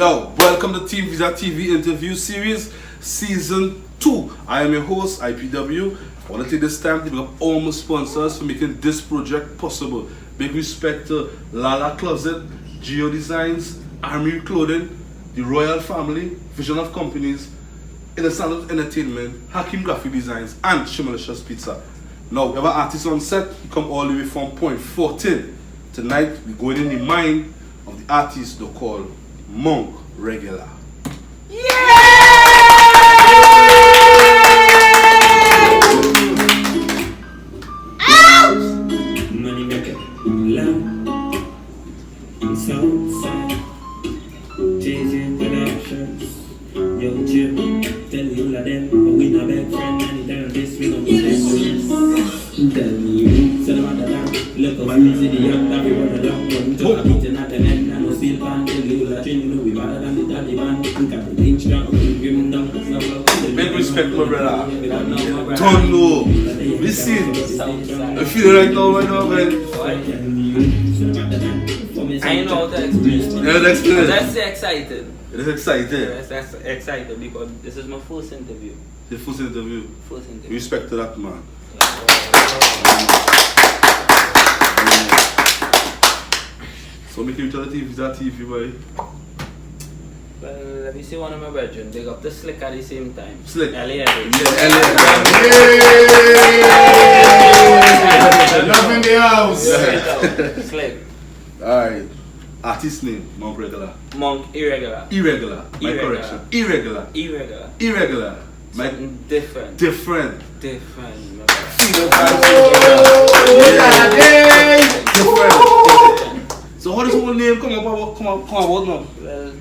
Yo, welcome to TeamViza TV Interview Series, Season 2. I am your host, IPW. I want to take this time to give up all my sponsors for making this project possible. Big respect to Lala Closet, Geo Designs, Army Clothing, the Royal Family, Vision of Companies, Inner Sound of Entertainment, Hakim Graphic Designs, and Shimalicious Pizza. Now, we have an artist on set. He come all the way from Point 14. Tonight, we're going in the mind of the artist they call Monk Irregular. Money maker, love, Southside, Jay-Z Productions, Young Jim, tell you of them, but we not best friend, anytime this we don't stand. Tell me, so the matter that, look over me, see the young, that we run along, run to a beating at the end, and no steel pan, tell you that you know we better than the Taliban, think of the inch down, give him down, Big respect, my brother. Don't know. Listen, I feel right now, man. I know how to explain it. Yeah, let's do it. Let's say excited. It is excited. Yes, that's excited because this is my first interview. The first interview. First interview. Respect to that man. So make you tell the TeamViza TV, boy. Well, let me see one of my brethren. They got the Slick at the same time. Slick. L.A. Love in the house. Slick. Alright. Artist name, Monk Irregular. Monk Irregular. Irregular. My Irregular. correction. Irregular. Irregular. Irregular. My Something different. different. Different. Different. So how does the whole name come about now? Well,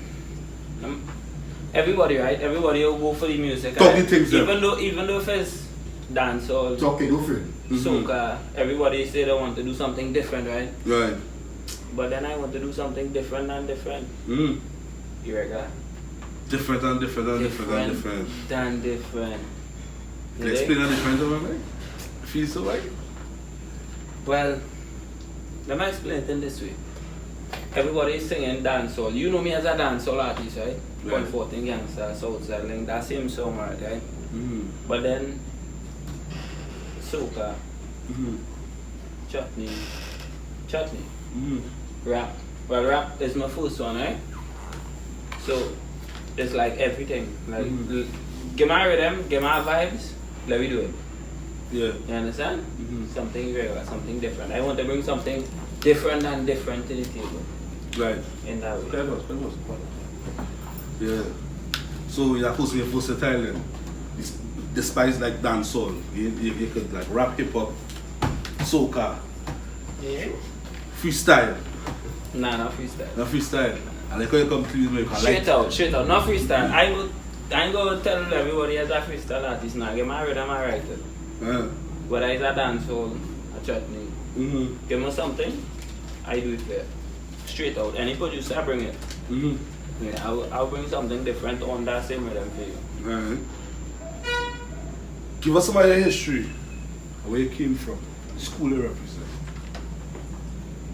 everybody, right? Everybody will go for the music. Talk Right? the things there. Even though if it's dance or Talk it over. soca, everybody say they want to do something different, right? Right. But then I want to do something different and different. Irregular. Different and different and different and different. Than different. Can you explain the difference of it? Feel so right? Well, let me explain it in this way. Everybody is singing dancehall. You know me as a dancehall artist, right? Right. Point 14 gangster, Southside Link, that same song, right? But then, soca, chutney, rap. Well, rap is my first one, right? So, it's like everything. Like, give my rhythm, give my vibes, let me do it. Yeah. You understand? Something regular, something different. I want to bring something different and different to the table. Right. In that way. Clever. Yeah. So you're supposed to be versatile then. Despite like dancehall, you could like rap, hip hop, soca, Yeah. freestyle. Nah, not freestyle. Not freestyle. And like how you come to me, Straight out, not freestyle. I ain't gonna tell everybody as a freestyle artist now. Get my rhythm, I write it. Whether it's a dancehall, a chutney, give me something, I do it there. Straight out. Any producer, I bring it. Yeah, I'll bring something different on that same rhythm for you. Alright. Give us some of your history. Where you came from. School you represent.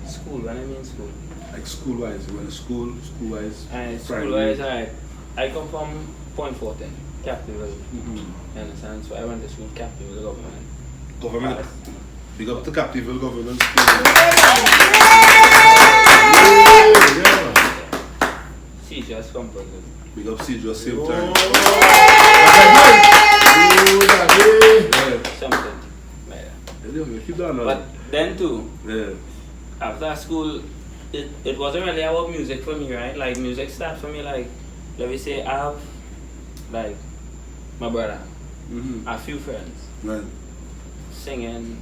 School, when I mean school. Like school wise, you went to school-wise. School-wise, I come from Point 14, Capitol. You understand? So I went to school, Capitol government. Big up to Captiville government. See, just composite. Big up Siege at same time. Something. Yeah. Yeah, keep that But then too, yeah. after school, it wasn't really about music for me, right? Like music started for me like, let me say I have like my brother, a few friends, Right. singing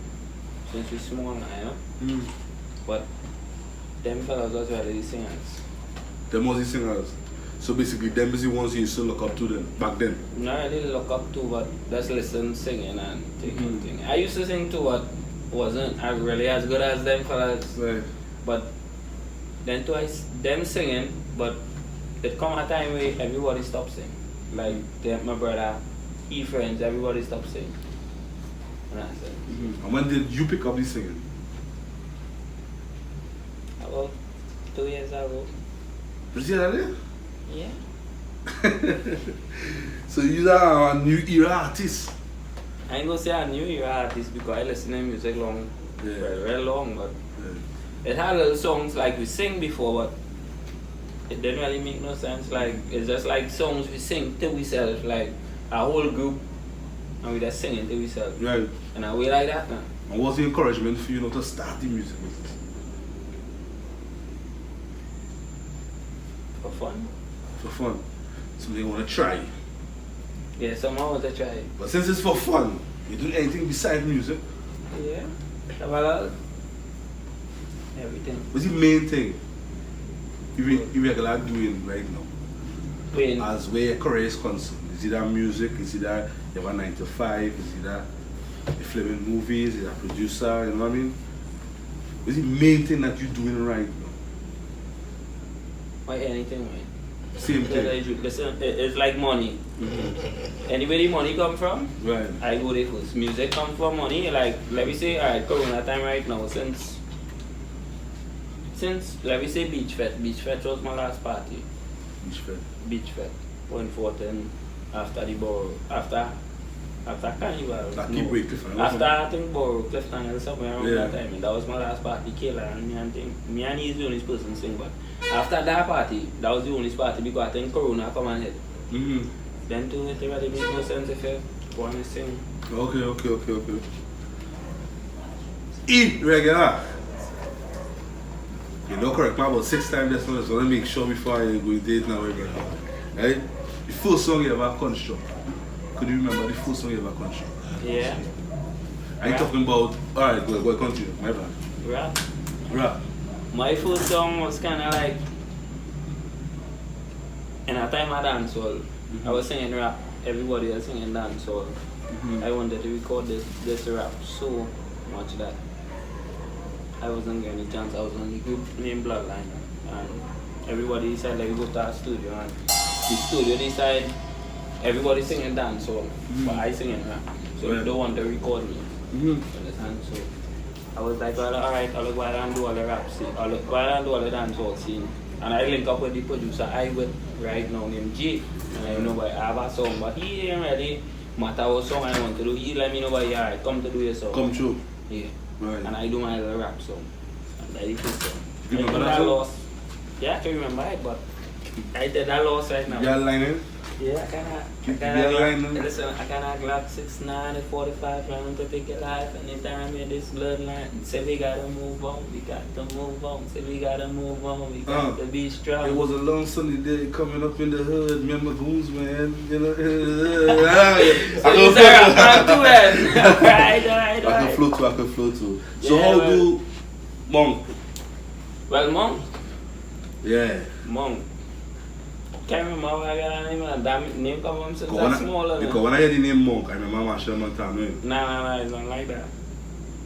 since we small now, you know? But them fellas was really the singers. Them was the singers. So basically, them is the ones you used to look up to them back then. Not really look up to, but just listen, singing and thing. I used to sing too, but wasn't really as good as them fellas. Right. But then twice, them singing, but it come a time where everybody stopped singing. Like my brother, he friends, everybody stopped singing. And I said, And when did you pick up the singing? about 2 years ago. You see that there? Yeah. So you are a new era artist. I ain't gonna say I'm new era artist because I listen to music long, very long, but it had little songs like we sing before, but it didn't really make no sense. Like it's just like songs we sing to ourselves, like a whole group, and we just singing to ourselves. Right. And I we like that now. And what's the encouragement for you to start the music business? For fun. For fun. So they want to try. Yeah, someone want to try it. But since it's for fun, you do anything besides music? Yeah. Well, everything. What's the main thing Irregular doing right now? When As where your career is concerned? Is it that music? Is it that you have a 9 to 5? Is it that you're filming movies? Is it a producer? You know what I mean? What's the main thing that you're doing right now? or anything, man. Same thing. Listen, it's like money. Anybody money come from? Right. I go there first. Music come from money. Like let me say, alright, Corona time right now. Since let me say Beach Fest. Beach Fest was my last party. Beach Fest. Beach Fest. Point 14 after the borough. After Carnival. After I think borough Clifton and somewhere around that time. And that was my last party. Kayla and me and he is the only person sing, but after that party, that was the only party because I think Corona come and hit. Then to it really makes no sense if you want to sing. Okay. Irregular. You know, correct me about 6 times this one. I just want to make sure before I go date now. Right? The first song you ever construct. Could you remember the first song you ever construct? Yeah. Are you talking about? Alright, go continue. My bad. Rap. My first song was kind of like in a time of dancehall. I was singing rap. Everybody was singing dancehall. I wanted to record this rap so much that I wasn't getting a chance. I was on the group named Bloodline, and everybody decided like we go to our studio, and the studio decided everybody singing dancehall, but I singing rap. So they don't want to record me. Understand? So I was like, well, alright, I'll go and do all the rap scene. I'll go and do all the dancehall scene. And I link up with the producer I with right now named Jay. And I know I have a song, but he didn't really matter what song I want to do. He let me know, but yeah, alright, come to do your song. Come true. Yeah. Right. And I do my little rap song. And I did this song. You remember that I song? lost. Yeah, I can remember it, but I did that lost right now. You are lining? Yeah, I kinda listen, I kinda Glock 6'9" and 45 rounds to take your life. Anytime in this bloodline, say we gotta move on, we got to move on, say we gotta move on, we got to be strong. It was a long sunny day coming up in the hood. Remember who's man? You know. I can flow too. So Yeah, how do Monk? Well, Monk. Yeah. Monk. Can't remember what I got a name. Damn name come from since I'm smaller. Because when I hear the name Monk, I remember my Sherman time. Nah, it's not like that.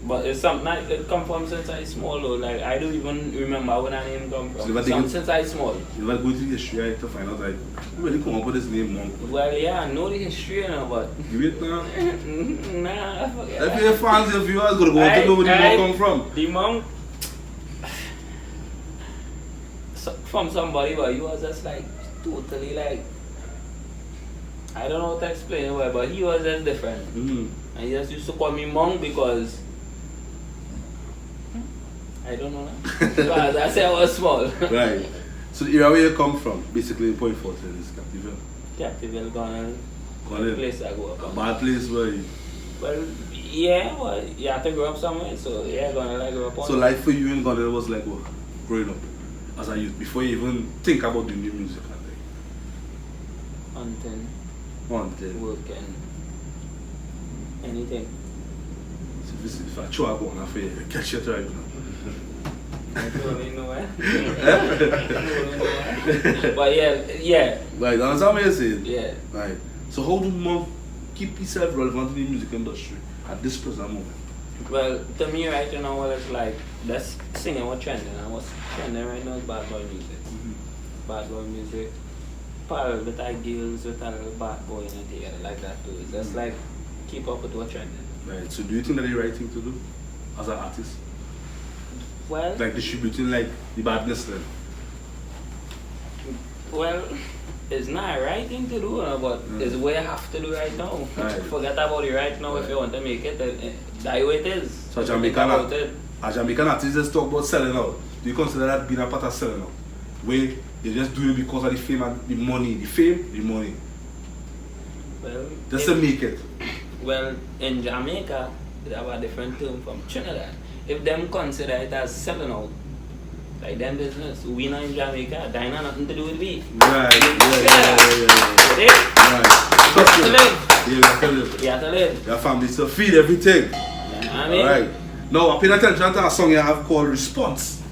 But it's something like it come from since I small though. Like I don't even remember where that name come from. So since I small. You like go to the history to find out like who really come up with this name Monk? Well, yeah, I know the history now, but you wait now. Nah, I forget. If you're fans of viewers, gonna go to know where the Monk come from. The Monk from somebody, but he was just like totally like I don't know how to explain it well, but he was just different. And he just used to call me Monk because I don't know. Because I said I was small. Right. So the area where you come from, basically Point 14 is Captiville. Captiville gone place I go up. A bad place where you... Well, yeah, well, you have to grow up somewhere, so yeah, gonna like grow up on. So life for you in Ghana was like what? Growing up as a youth, before you even think about doing new music and Hunting. Working. Anything. So if I try to go on affair, catch you right now. I don't really know where. But yeah. Right, that's what I'm saying. Yeah. Right. So how do Monk keep yourself relevant in the music industry at this present moment? Well, to me right now, well, it's like that's singing what's trending. And what's trending right now is bad boy music. Bad boy music. Parallel with our girls with a little bad boy in it together like that too. It's just like keep up with what's trending. Right. So do you think that the right thing to do as an artist? Well, Like distributing like the badness then? Well, it's not a right thing to do, but it's what you have to do right now. Right. Forget about it right now if you want to make it. That way it is. So Think about it. a Jamaican artist just talk about selling out. Do you consider that being a part of selling out? Where you're just doing it because of the fame and the money. The fame, the money. Well, Just to make it. Well, in Jamaica, they have a different term from Trinidad. If them consider it as selling out, like them business, we not in Jamaica, that ain't nothing to do with me. Right, Right. Right. You have to live. Yeah, you have to live. You have to live. Your family to feed everything. You know what I mean? Alright. Now, I pay attention to a song you have called Response.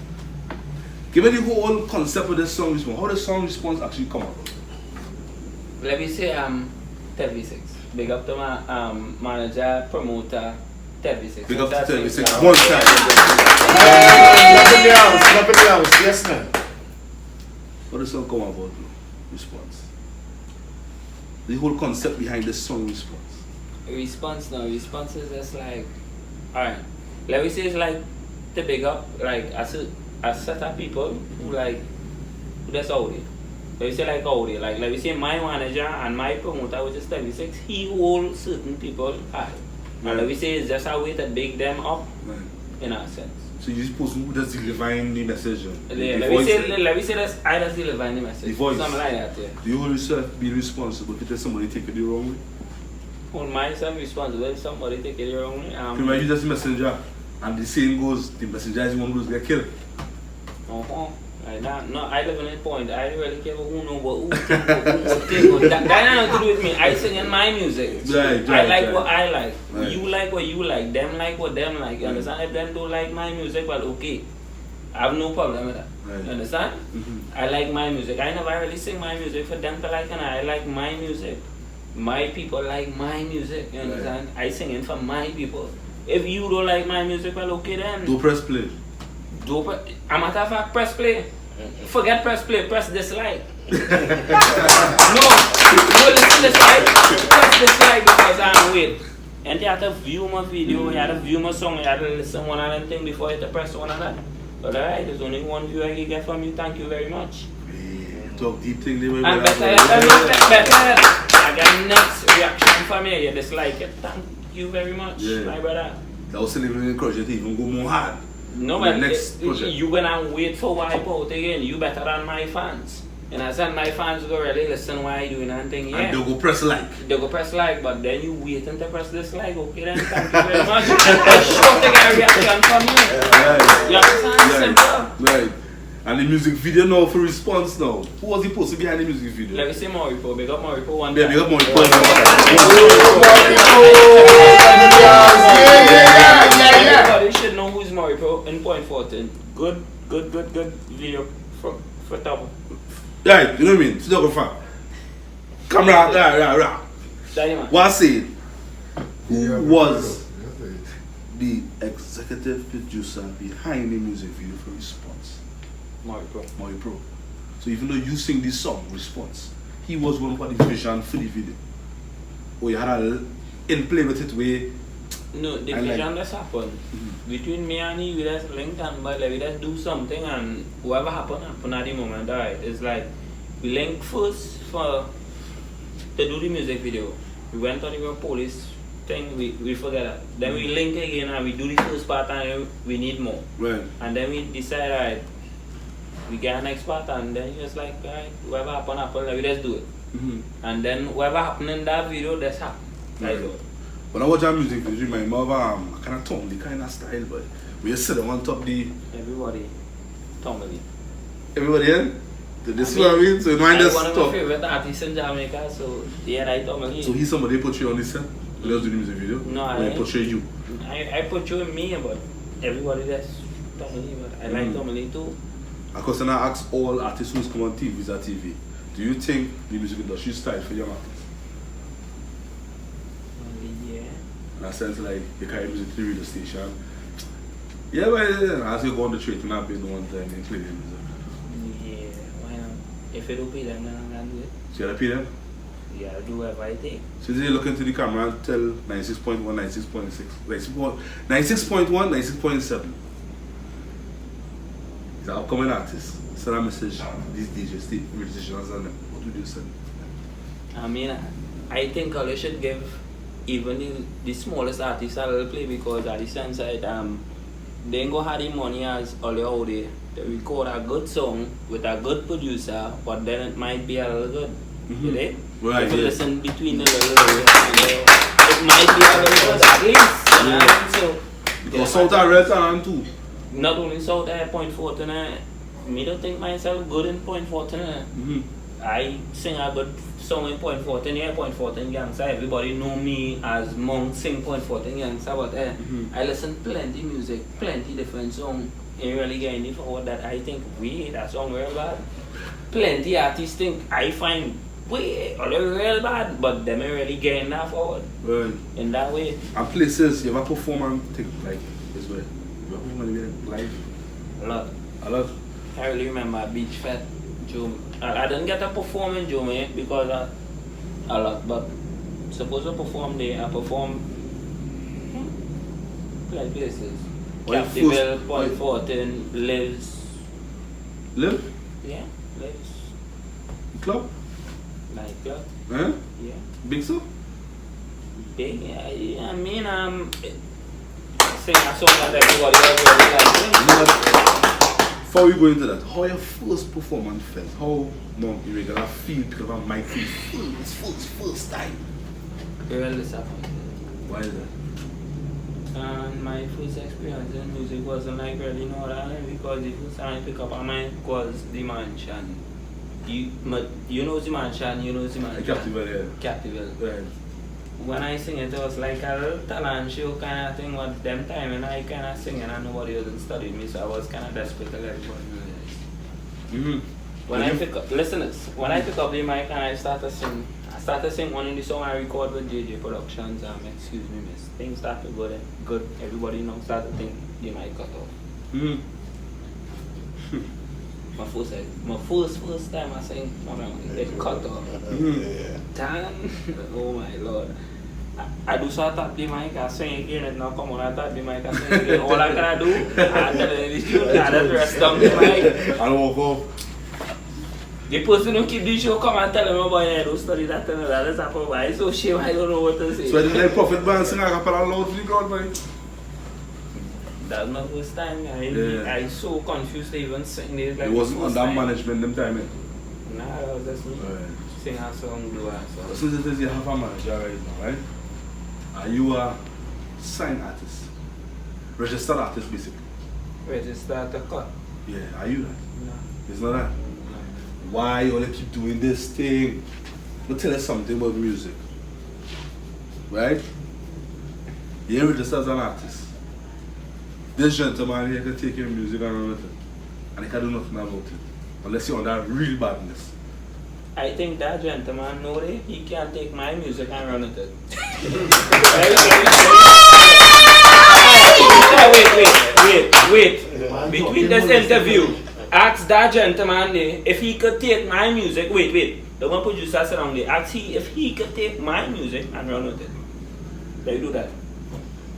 Give me the whole concept of this song Response. How the song Response actually come about? Let me say TV6. Big up to my manager, promoter, TV6. Big up to That's 36. it. One time. Clap in the house, clap in the house. Yes, man. How the song come about, bro? Response. The whole concept behind this song Response. Response is just like, alright. Let me say it's like to big up like a set of people who like who that's out there. Let me say like out there. Like let me say my manager and my promoter, which is 36, he holds certain people high. Right. And let me say it's just a way to big them up Right. in a sense. So you're supposed to just delivering the message. Yeah, let me say that's I just deliver the message. The voice. Something like that, yeah. Do you hold yourself be responsible if somebody take it the wrong way? Hold myself responsible if somebody take it the wrong way. Remember, you just a messenger, and the saying goes, the messenger is the one who's get killed. Like that. No, I live in a point. I don't really care who know what who that has nothing to do with me. I sing in my music. I like what I like. Right. You like what you like. Them like what them like. You understand? If them don't like my music, well, okay. I have no problem with that. Right. You understand? I like my music. I never really sing my music for them to like, and I like my music. My people like my music. You understand? I sing it for my people. If you don't like my music, well, okay then. Do press play. A matter of fact, press play. Forget press play, press dislike. no, listen dislike. Press dislike because I'm wait. And you have to view my video, you have to view my song, you have to listen one of them things before you have to press one of that. But alright, there's only one view I can get from you. Thank you very much. Yeah, talk deep thing they And better, I get next reaction from you. You dislike it. Thank you very much, my brother. That was still even encourage you to even go more hard. No, but but next project. You gonna wait for wipe out again. You better than my fans. And I said my fans go really listen why you doing that thing. Yeah. And they'll go press like. They go press like, but then you wait until press dislike. Okay then, thank you very much. I'm sure to get a reaction from you. Right. You understand? Simple. Right. And the music video now for Response now. Who was the person behind the music video? Let me see Moripo. Big up Moripo one Yeah, time. big up Moripo. Everybody should know who's Moripo in Point 14. Good video for top. Right, you know what I mean? Photographer. Camera, right. What I said? Who was the executive producer behind the music video for Response? Moripo. So even though you sing this song, Response, he was one for the vision for the video. Or you had a in play with it where. No, the vision just happened. Between me and you, we just linked and but like, we just do something and whatever happened at the moment, alright. It's like we linked first to do the music video. We went on the police thing, we forget that. Then we link again and we do the first part and we need more. Right. And then we decide, alright, we get an next part and then just like, alright, whatever happened, like, we just do it. And then whatever happened in that video, that's happened. That's all. When I watch that music video, remind me of a kind of tongue, the kind of style, but we just sit on top the. Everybody, Tommy. Everybody in? This is what I mean? So remind us one of stuff. my favorite artists in Jamaica, so yeah, I Tommy. So he's somebody put you on this set? When I was doing the music video? No, I portray you. I portray me, but everybody that's Tommy, but I like Tommy too. Of course, and I ask all artists who's come on TeamViza TV, do you think the music industry is style for young artists? In a sense, like, you carry music to the radio station. Yeah, but as you go on the street, you're not paying one time and play the music. Yeah, why not? If you don't pay them, then I'm going to do it. So you gotta pay them? Yeah, I'll do whatever I take. So you look into the camera and tell 96.1, 96.6, 96.1, 96.7. He's an upcoming artist. send a message to these DJs, the musicians and them? What would you send? I mean, I think all you should give even the smallest artists a little play, because at the sense that they ain't gonna have the money as all you out there. They record a good song with a good producer, but then it might be a little good. You know? Right, if you yeah. listen between the little, it might be a little good at least. Yeah. So, Because South are red talent too. not only South there, Point Fortin, me don't think myself good in Point Fortin. I sing a good song in Point Fortin, yeah, Point Fortin gangster. Everybody know me as Monk sing Point Fortin gangster, but I listen plenty music, plenty different songs. Ain't really getting it forward that I think that song real bad. Plenty artists think I find real bad, but them ain't really getting that forward. Right. In that way. And places you ever perform and think like this way. You ever perform live? A lot. A lot. I really remember Beach Fest, I didn't get to perform in Jamaica because a lot, but supposed to perform there, I perform plenty places. Captiville, Point Fortin, Lives. Live? Yeah, Lives. Club? Nightclub. Huh? Yeah. Big so? Big, yeah. I mean, sing a song that everybody else really likes. Before we go into that, how your first performance felt? How Monk Irregular feel because of my first time? Real disappointed. Why is that? And my first experience in music wasn't like really know that, because the first time I pick up on mine was the Mansion. You know the Mansion, you know the Mansion. Captiville, yeah. Captiville. Right. When I sing it was like a little talent show kind of thing with them time, and I kind of sing and nobody else studied me, so I was kind of desperate to let everybody know this. When I pick up, listeners, when I pick up the mic and I start to sing one of the song I record with JJ Productions, excuse me miss, things start to go good, everybody now start to think they might cut off. My first time I sang, it cut off. Damn, oh my lord. I do so tap the mic, I sing again, and now come on, I tap the mic, I sing again. All I can do, I tell the tune, I just rest down the mic. I walk off. The person who keep the show come and tell them about it, don't study that and that. That's happened. It's so shame, I don't know what to say. So I didn't like Prophet Band sing a cappella loud for the crowd, man. That's my first time. I so confused to even sing this. Like It wasn't under management them time, eh? Nah, that was just me. Right. Sing a song, do a So song. since it is you have a manager right now, right? Are you a signed artist? Registered artist basically? Register to cut. Yeah, are you that? No. It's not that? Why you wanna keep doing this thing? Let me tell you something about music. Right? You're registered as an artist. This gentleman here can take your music and run with it. And he can do nothing about it. Unless you're on that real badness. I think that gentleman know that he can take my music and run with it. Wait. Between this interview, ask that gentleman there if he could take my music. Wait. The one producer sat down there. Ask he if he could take my music and run with it. They do that.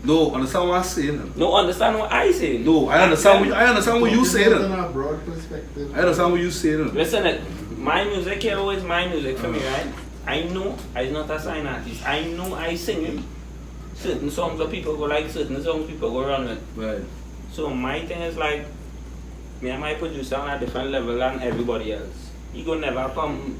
No, understand what I'm saying? No, understand what I say. No, I understand what you saying. In a broad perspective. I understand what you saying. Listen, my music here always my music for me, right? I know I'm not a sign artist. I know I sing it. Certain songs that people go like, certain songs people go run with. Right. So my thing is like, me and my producer on a different level than everybody else. He gonna never come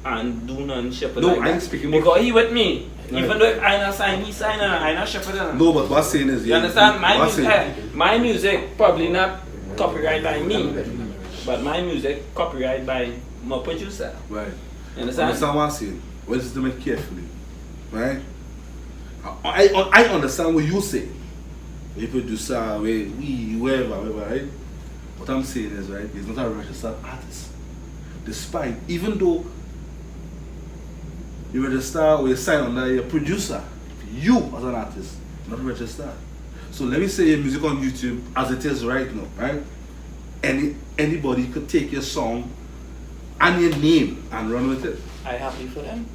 and do none shit No, like I ain't that. speaking because he with me. Right. Even though if I not sign, he sign and I not ship it. No, but what I'm saying is, You understand? My music probably not copyright by me, but my music copyright by my producer. Right. You understand? Understand what I'm saying? Well, listen to me carefully. Right? I understand what you say. The producer, wherever, right? What I'm saying is, right, he's not a registered artist. Despite, even though you register or you sign under your producer, you as an artist, not registered. So let me say your music on YouTube as it is right now, right? Anybody could take your song and your name and run with it. I happy for them.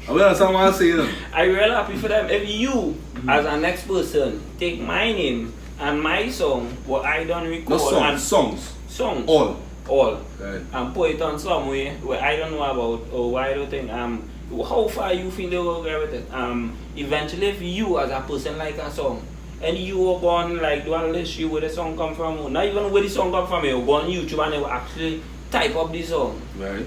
I will understand what I'm saying. I really happy for them. If you, as a next person, take my name and my song, what I don't record No and songs. songs. All. all. Right. And put it on some way where I don't know about or I don't think how far you feel they will get with it. Eventually if you as a person like a song and you are going like do a list you where the song come from, not even where the song come from, you go on YouTube and they will actually type up the song. Right.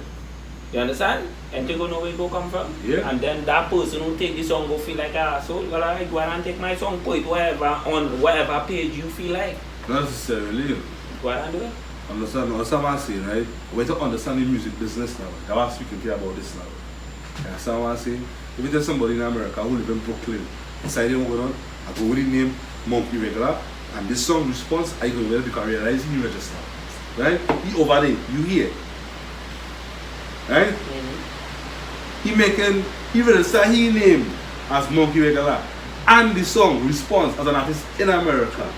You understand? And they go know where it go come from. Yeah. And then that person who take the song go feel like so well I go and take my song, put it wherever on whatever page you feel like. Not necessarily. Go and do it. Understand what I'm saying, right? When to understand the music business now, I was speaking to you about this now. You understand what I'm saying? If you tell somebody in America who live in Brooklyn, decide what going on, I go with the name Monkey Irregular, and this song response, I go well because I realize he register. Right? He over there, you hear. Right? He register his name as Monkey Irregular, and the song response as an artist in America.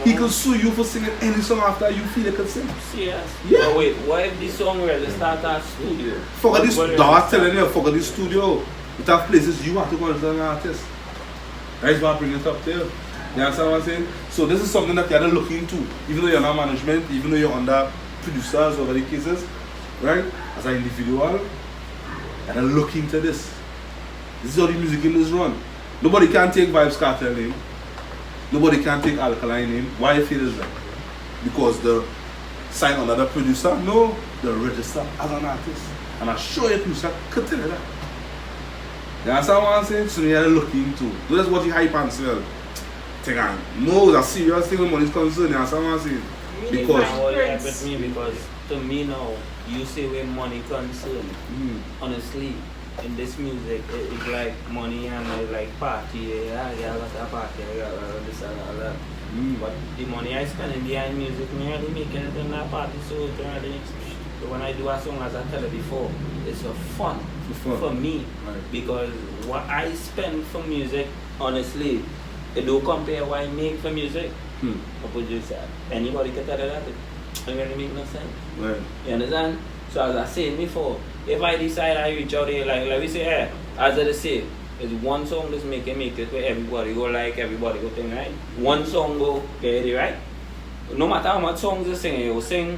He can sue you for singing any song after you feel they can sing. Serious? Yeah. But wait, what if the song registered at studio? Forget this, dog telling you, forget the studio. It have places you have to go as an artist. That's why I bring it up there. You understand what I'm saying? So this is something that you have to look into. Even though you're not management, even though you're under producers or other cases, right? As an individual, you have to look into this. This is how the music industry run. Nobody can take Vibes Cartel name. Nobody can take Alkaline name. Why you feel is that? Because the sign under the producer? No, the register as an artist. And I show you producer could tell you that. You understand what I'm saying? So you have to look into. That's what you hype and sell. No, it's a serious thing when money is concerned. You understand what I'm saying? Because to me now, you say when money concerned, honestly, in this music, it's like money and like party, yeah, that's a party, this and all that. But the money I spend behind music, me really making it in that party, so it really, when I do a song, as I tell you before, it's for fun for me, right. Because what I spend for music, honestly, it don't compare what I make for music. A producer, anybody can tell you that, it really make no sense. Right. You understand? So as I said before, if I decide I reach out here, like we say, hey, as I say, it's one song that's make it where everybody go like, everybody go think, right? One song go get it, right? No matter how much songs you sing, you sing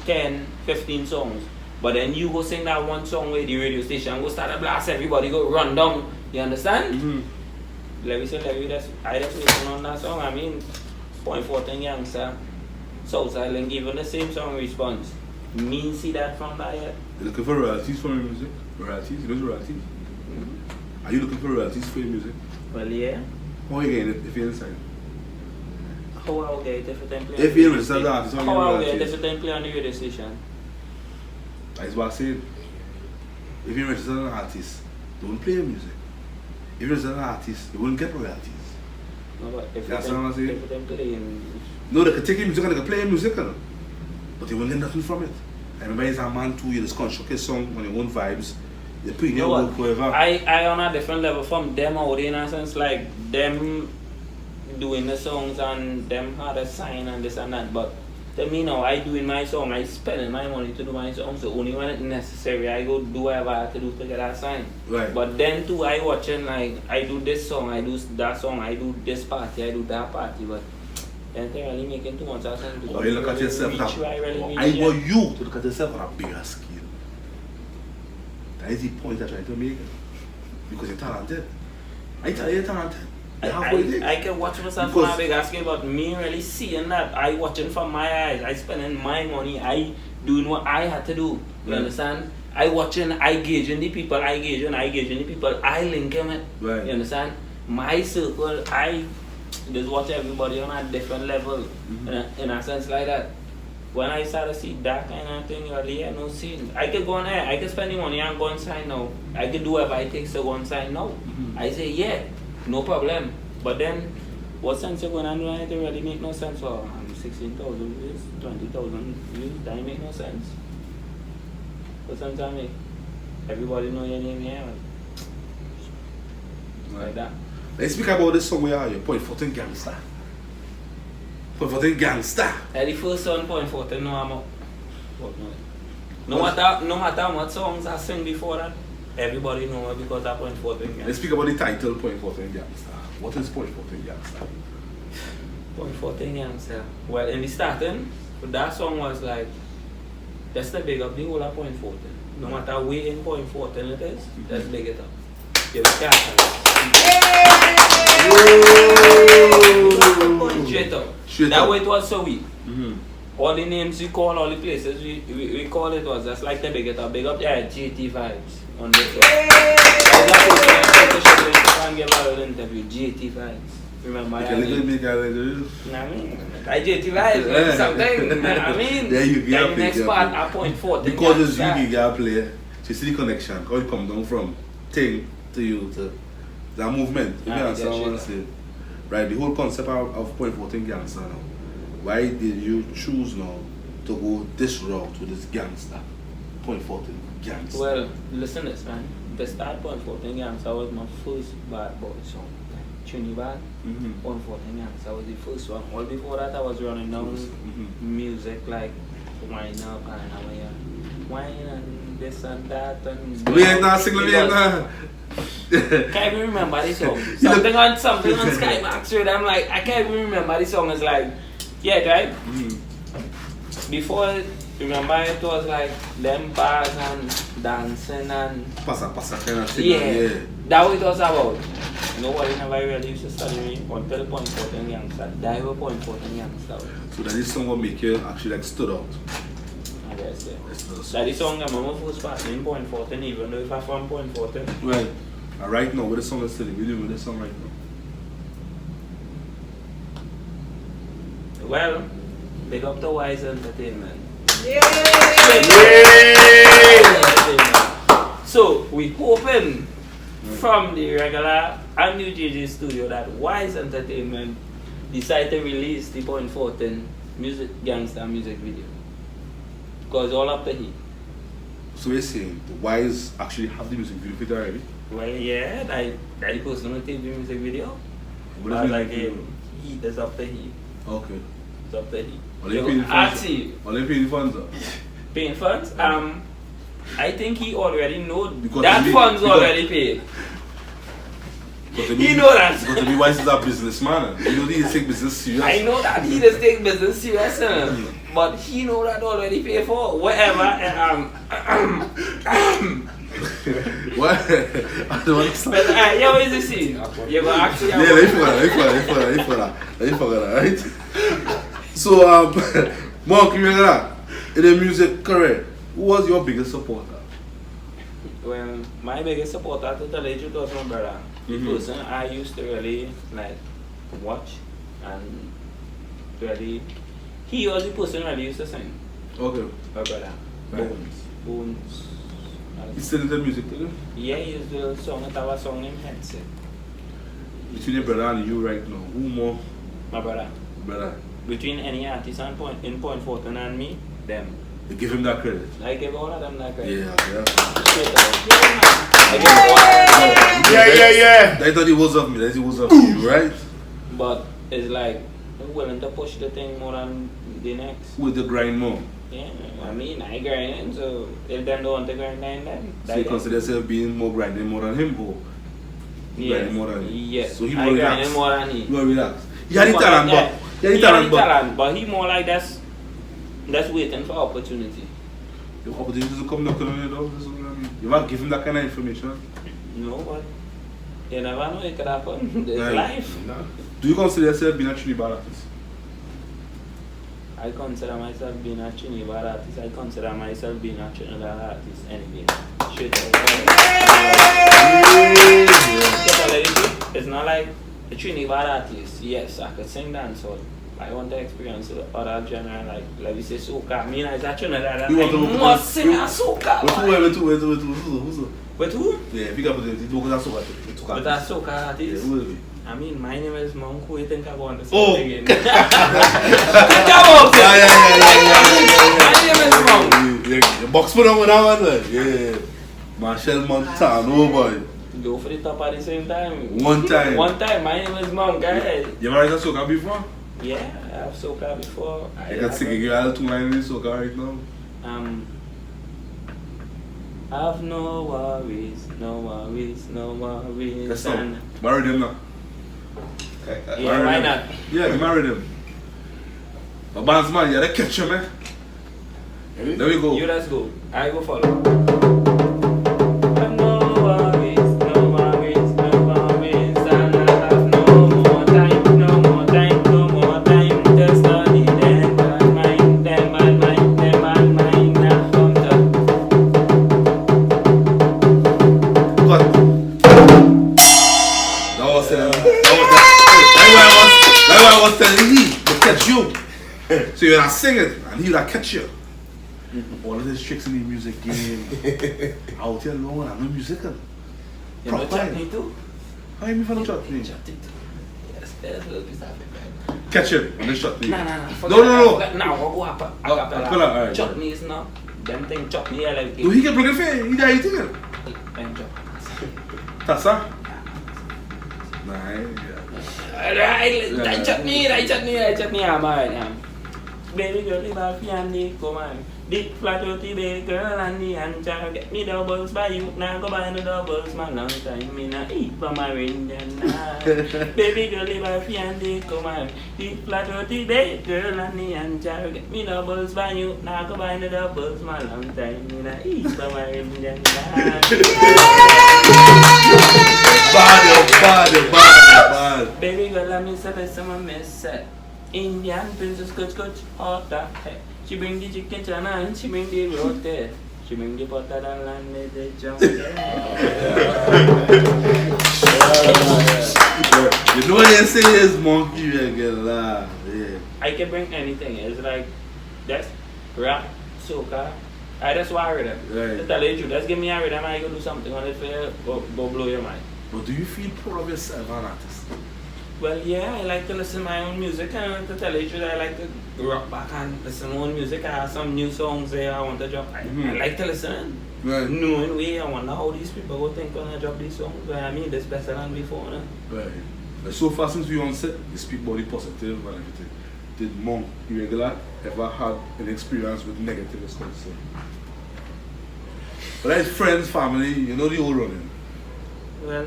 10, 15 songs, but then you go sing that one song where the radio station go start a blast, everybody go run down, you understand? Like we say, I just listen on that song, I mean, 0.14 youngster, Southside Link, even the same song response. Me see that from that yet. You're looking for royalties for your music? Royalties? You know royalties? Are you looking for royalties for your music? Well, yeah. How are you getting it if you're inside? How I'll get it if it's play? If you're registered as an artist, how I'll get it if it's play on the radio station? That's what I said. If you're registered as an artist, don't play your music. If you're registered as an artist, you won't get royalties. No, but if that's what I'm saying. If it's playing... No, they can take your music and they can play your music, but they won't get nothing from it. I remember as a man too, you just construct a song on your own vibes. You put in your work wherever. I on a different level from them out in a sense, like them doing the songs and them had a sign and this and that. But to me now, I doing my song, I spending my money to do my song. So only when it's necessary, I go do whatever I have to do to get that sign. Right. But then too, I watching like I do this song, I do that song, I do this party, I do that party, but. And they're really making too much sense. Oh, you look at yourself I want you to look at yourself on a bigger scale. That is the point I'm trying to make. Because you're talented. I tell you you're talented. I can watch myself on a bigger scale, but me really seeing that, I watching from my eyes, I spending my money, I doing what I had to do. You understand? I watching, I gauging the people, I gauging the people, I link them in. Right. You understand? My circle, I just watch everybody on a different level, in a sense like that. When I start to see that kind of thing, you're like, no scene. I could go on there, I could spend the money and go and sign now. I could do whatever it takes to go and sign now. I say, yeah, no problem. But then, what sense you're going to do it? It really make no sense for 16,000 views, 20,000 views, that make no sense. What sense I make? Everybody know your name here. Like that. Let's speak about this song where are you? 0.14 Gangster. 0.14 Gangster. The first song, 0.14, no, I'm up. No matter how much songs I sing before that, everybody know it because of 0.14 Gangster. Let's speak about the title, 0.14 Gangster. What is 0.14 Gangster? 0.14 Gangster. Well, in the starting, that song was like, Just to big up the whole of Point Fortin. No matter where in Point Fortin it is, just big it up. Give it cash. Straight up. That way it was so weak. All the names we call, all the places we call it was just like the big it up. Big up, yeah, GT vibes on this one. Can't give out an interview, GT vibes. Remember that? I mean, like GT vibes, something. I mean, there you go. The next part at Point Fortin. Because it's you get play, you see the connection. How you come down from thing to you to that movement. You understand what I'm saying? Right, the whole concept of Point Fortin gangster now. Why did you choose now to go this route with this gangster? Point Fortin gangster. Well, listen this man. The start Point Fortin gangster was my first bad boy song. Trinidad, Point Fortin gangster was the first one. All before that I was running down music like Wine Up and Wine and this and that and can't even remember this song. Something on Sky Max with I'm like I can't even remember this song. It's like yeah, right? Before remember it was like them bars and dancing and pasa kind of thing. Yeah. That what it was about. Nobody never really used to study me until Point Fortin gangster. That was Point Fortin gangster. So that this song will make you actually like stood out. I guess yeah. That is song I'm on my first part in Point Fortin, even though if I'm from Point Fortin. Right. Right now, what the song is telling you with this song right now? Well, big up the Wise Entertainment. Yay! So we hoping from the Irregular and New JJ studio that Wise Entertainment decide to release the Point Fortin music gangster music video. Because all up to heat. So you're saying the Wise actually have the music video for it already? Well, yeah, that person will take the music video. What is like video? Heat is up to heat. Okay. It's up to heat. Are they paying the funds? Are they paying the funds? Paying funds? I think he already know that funds already paid. He know that. Because to be Wise is a businessman. You know he take business serious. I know that he does take business serious, but he know that already paid for whatever. What? I don't understand. But yeah, what is the scene? You go actually. Yeah, let me forget that, right? So Mark, you remember that? In the music career, who was your biggest supporter? Well, my biggest supporter to tell you the truth was my brother. The person I used to really like watch and really he was the person I used to sing. Okay. My brother. Right. Bones. He's still in the music too? Yeah, he's the song that was song named Headset. Between your brother and you right now, who more? My brother. Brother. Between any artist and in Point Fortin and me, them. You give him that credit? I give all of them that credit. Yeah. I give all of them. Yeah. They thought it was of me, that it was of you, right? But it's like, I'm willing to push the thing more than the next. With the grind more. Yeah, I mean, I grinding, so if them don't want to grind, then. So you consider yourself being more grinding more than him, or? Yeah. Grinding more than him? Yes. So he I more grinding relaxed. more than he. More relaxed. He had the talent, but he more like that's waiting for opportunity. The opportunity to come knocking on your door, that's what I mean. You want to give him that kind of information? No, but you never know, it could happen. It's Right. life. No. Do you consider yourself being a Trinidad artist? I consider myself being a Trinidad artist. I consider myself being a Trinidad artist anyway. Straight It's not like a Trinidad artist. Yes, I could sing dancehall. I want to experience other genre like we say soca. I mean, as a Trinidad, I must sing a soca. With who? Yeah, if you got to do that soca. With a soca artist. Yeah, who will be? I mean, my name is Monk. Who you think I want to sing Oh. again? Think about it. My name is Monk. Yeah, box for them with that one. Yeah. Marshall Montano, boy. Go for the top at the same time. One time. One time. My name is Monk, guys. You ever write a soca before? Yeah, I have soca before. I can sing you all 2 lines in soca right now. Have no worries, no worries, no worries. Let's stop. Marry them now. Yeah, why not? Yeah, you marry them. But Bands man, you gotta catch him, man. There we go. You let's go. I go follow. No worries, no worries, no worries. And I have no more time, no more time, no more time to study them bad mind, them bad mind, them bad mind. Now come to Cut. That's why I was telling you to catch you. So you're not singing and he will catch you. All of these tricks in the music game. Out here alone, I'm no musical. you know chutney too? How you mean for the chutney? Chutney too. Yes, there's a little piece of it. Catch him on the chutney. No. No. Now go up. Acapella, alright. Chutney is not. Them thing chutney I like Do he get broken fair? He died eating it. Enjoy. Tassa? Nice. Right, chutney, I'm alright. Baby girl, if I find come on. Big flat dirty big girl and the ancha. Get me doubles by you, now go buy no doubles, man. Long time me not eat for my ring and now. Baby girl, if I find come on. Big flat dirty big girl and the ancha. Get me doubles by you, now go buy no doubles, man. Long time me not eat for my ring and now. Bad. Baby girl, let me say some miss set. Indian princess coach, hot that head. She bring the chicken chana and she bring the rote. She bring the potter and land the jump. You know what they say is monkey regular. Yeah. I can bring anything. It's like that's rap, soca. I just want rhythm. Right. To tell you the truth, just give me a rhythm and I go do something on it for you, go blow your mind. But do you feel proud of yourself as an artist? Well, yeah, I like to listen to my own music, and to tell you the truth, I like to rock back and listen to my own music. I have some new songs there I want to drop. I like to listen. Right. Knowing way, I wonder how these people will think when I drop these songs. But I mean, this better than before. No? Right. But so far since we on set, you speak about the positive and everything. Did Monk Irregular ever had an experience with negative response? But that's friends, family, you know the old running. Well,